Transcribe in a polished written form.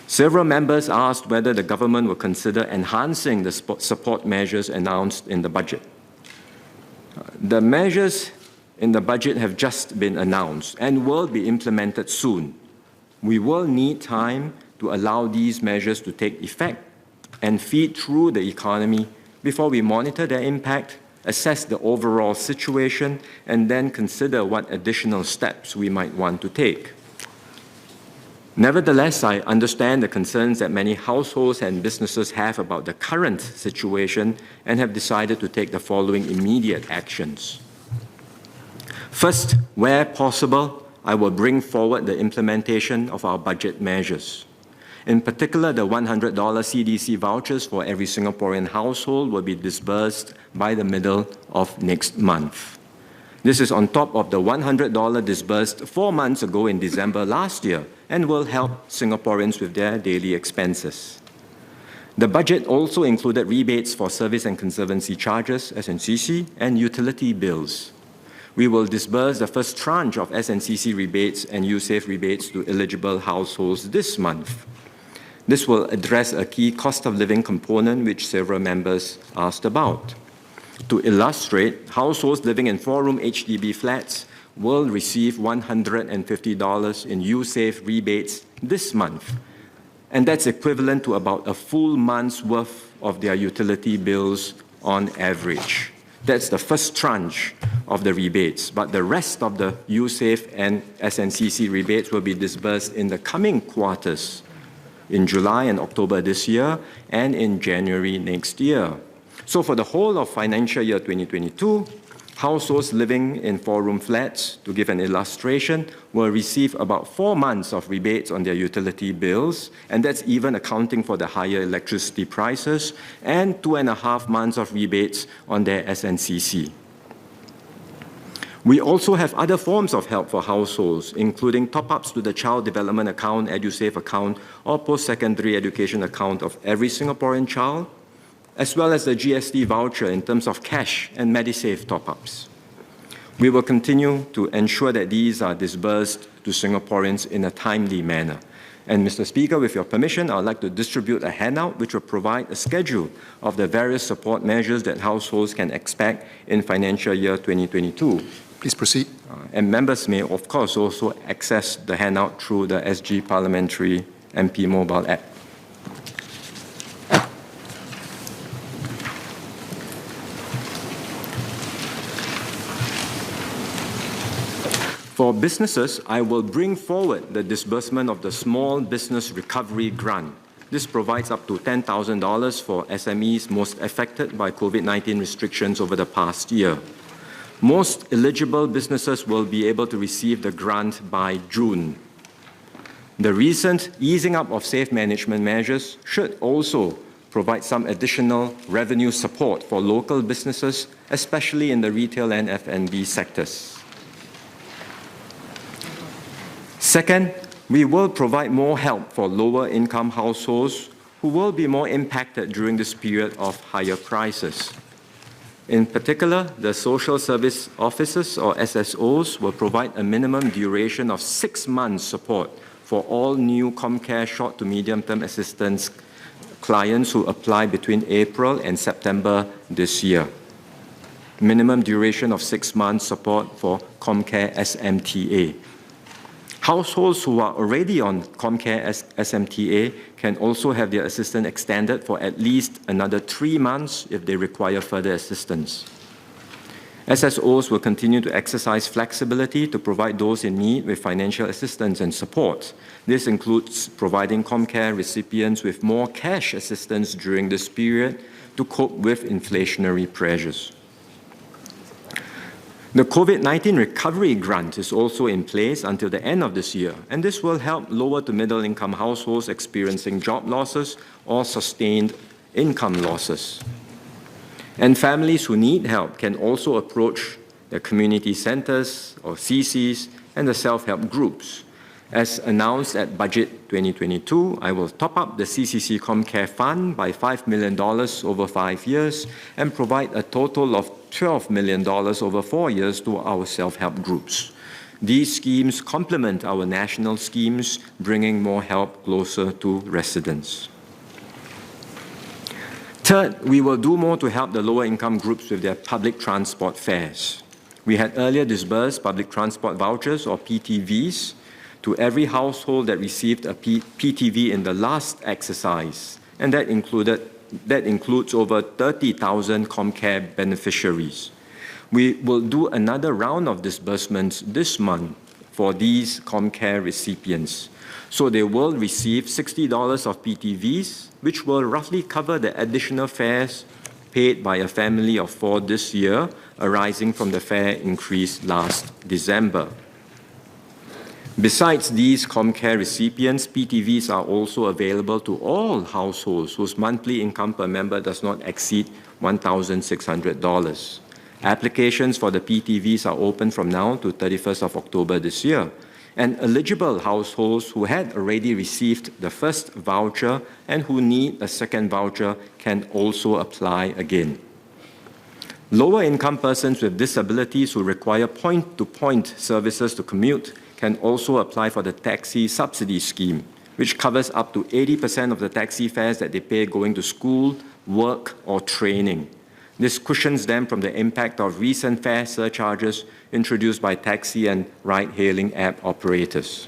Several members asked whether the government will consider enhancing the support measures announced in the budget. The measures in the budget have just been announced and will be implemented soon. We will need time to allow these measures to take effect and feed through the economy before we monitor their impact, assess the overall situation, and then consider what additional steps we might want to take. Nevertheless, I understand the concerns that many households and businesses have about the current situation and have decided to take the following immediate actions. First, where possible, I will bring forward the implementation of our budget measures. In particular, the $100 CDC vouchers for every Singaporean household will be disbursed by the middle of next month. This is on top of the $100 disbursed 4 months ago in December last year and will help Singaporeans with their daily expenses. The budget also included rebates for service and conservancy charges, SNCC, and utility bills. We will disburse the first tranche of SNCC rebates and USAVE rebates to eligible households this month. This will address a key cost of living component which several members asked about. To illustrate, households living in 4-room HDB flats will receive $150 in USAVE rebates this month, and that's equivalent to about a full month's worth of their utility bills on average. That's the first tranche of the rebates, but the rest of the USAVE and SNCC rebates will be disbursed in the coming quarters, in July and October this year, and in January next year. So for the whole of financial year 2022, households living in 4-room flats, to give an illustration, will receive about 4 months of rebates on their utility bills, and that's even accounting for the higher electricity prices, and 2.5 months of rebates on their SNCC. We also have other forms of help for households, including top-ups to the Child Development Account, EduSave account, or post-secondary education account of every Singaporean child, as well as the GST voucher in terms of cash and MediSave top-ups. We will continue to ensure that these are disbursed to Singaporeans in a timely manner. And Mr. Speaker, with your permission, I would like to distribute a handout which will provide a schedule of the various support measures that households can expect in financial year 2022. Please proceed. And members may, of course, also access the handout through the SG Parliamentary MP mobile app. For businesses, I will bring forward the disbursement of the Small Business Recovery Grant. This provides up to $10,000 for SMEs most affected by COVID-19 restrictions over the past year. Most eligible businesses will be able to receive the grant by June. The recent easing up of safe management measures should also provide some additional revenue support for local businesses, especially in the retail and F&B sectors. Second, we will provide more help for lower-income households who will be more impacted during this period of higher prices. In particular, the Social Service Officers, or SSOs, will provide a minimum duration of 6 months support for all new ComCare short to medium-term assistance clients who apply between April and September this year. Minimum duration of 6 months support for ComCare SMTA. Households who are already on ComCare SMTA can also have their assistance extended for at least another 3 months if they require further assistance. SSOs will continue to exercise flexibility to provide those in need with financial assistance and support. This includes providing ComCare recipients with more cash assistance during this period to cope with inflationary pressures. The COVID-19 Recovery Grant is also in place until the end of this year, and this will help lower to middle-income households experiencing job losses or sustained income losses. And families who need help can also approach the community centers or CCs and the self-help groups. As announced at Budget 2022, I will top up the CCC ComCare Fund by $5 million over 5 years and provide a total of $12 million over 4 years to our self-help groups. These schemes complement our national schemes, bringing more help closer to residents. Third, we will do more to help the lower income groups with their public transport fares. We had earlier disbursed public transport vouchers, or PTVs, to every household that received a PTV in the last exercise, and that includes over 30,000 ComCare beneficiaries. We will do another round of disbursements this month for these ComCare recipients. So they will receive $60 of PTVs, which will roughly cover the additional fares paid by a family of 4 this year, arising from the fare increase last December. Besides these ComCare recipients, PTVs are also available to all households whose monthly income per member does not exceed $1,600. Applications for the PTVs are open from now to 31st of October this year, and eligible households who had already received the first voucher and who need a second voucher can also apply again. Lower income persons with disabilities who require point-to-point services to commute can also apply for the taxi subsidy scheme, which covers up to 80% of the taxi fares that they pay going to school, work, or training. This cushions them from the impact of recent fare surcharges introduced by taxi and ride-hailing app operators.